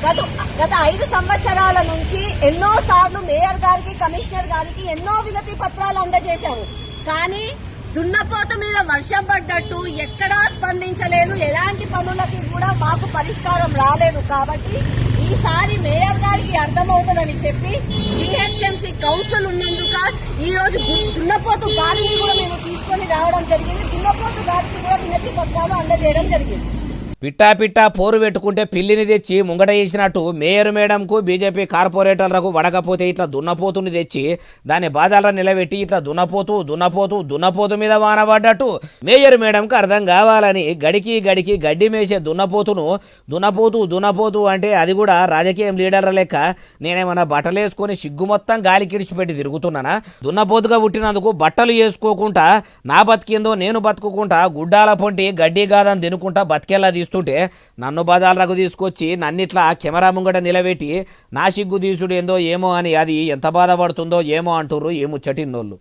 గత గత 5 సంవత్సరాల నుంచి ఎన్నో సార్లు మేయర్ గారికి కమిషనర్ గారికి ఎన్నో వినతి పత్రాలు అందజేశాము. కానీ దున్నపోతు మీద వర్షం పడ్డట్టు ఎక్కడా స్పందించలేదు. ఎలాంటి పనులకి కూడా మాకు పరిష్కారం రాలేదు. కాబట్టి ఈసారి మేయర్ గారికి అర్థమవుతుందని చెప్పి జీహెచ్ఎంసీ కౌన్సిల్ ఉన్నందుక ఈ రోజు దున్నపోతు గాలిని కూడా మేము తీసుకొని రావడం జరిగింది. దున్నపోతు గారికి కూడా వినతి పత్రాలు అందజేయడం జరిగింది. పిట్టా పిట్టా పోరు పెట్టుకుంటే పిల్లిని తెచ్చి ముంగట వేసినట్టు మేయర్ మేడంకు బీజేపీ కార్పొరేటర్లకు వడకపోతే ఇట్లా దున్నపోతుని తెచ్చి దాన్ని బాధాల నిలబెట్టి ఇట్లా దున్నపోతు మీద వాన పడ్డట్టు మేయర్ మేడంకు అర్థం కావాలని గడికి గడ్డి మేసే దున్నపోతు అంటే అది కూడా రాజకీయం లీడర్ల లెక్క నేనేమన్నా బట్టలు వేసుకొని సిగ్గు మొత్తం గాలి కిడిచిపెట్టి తిరుగుతున్నానా? దున్నపోతుగా పుట్టినందుకు బట్టలు వేసుకోకుండా నా బతికిందో నేను బతుకుకుంటా గుడ్డాల పొంటి గడ్డి గాదని తినుకుంటా బతికేలా తీస్తుంటే నన్ను బజార్లకు తీసుకొచ్చి నన్నిట్లా కెమెరా ముంగట నిలబెట్టి నా సిగ్గు తీసుడు ఏందో ఏమో అని అది ఎంత బాధపడుతుందో ఏమో అంటుర్రు ఏ ముచ్చటిన్నోళ్ళు.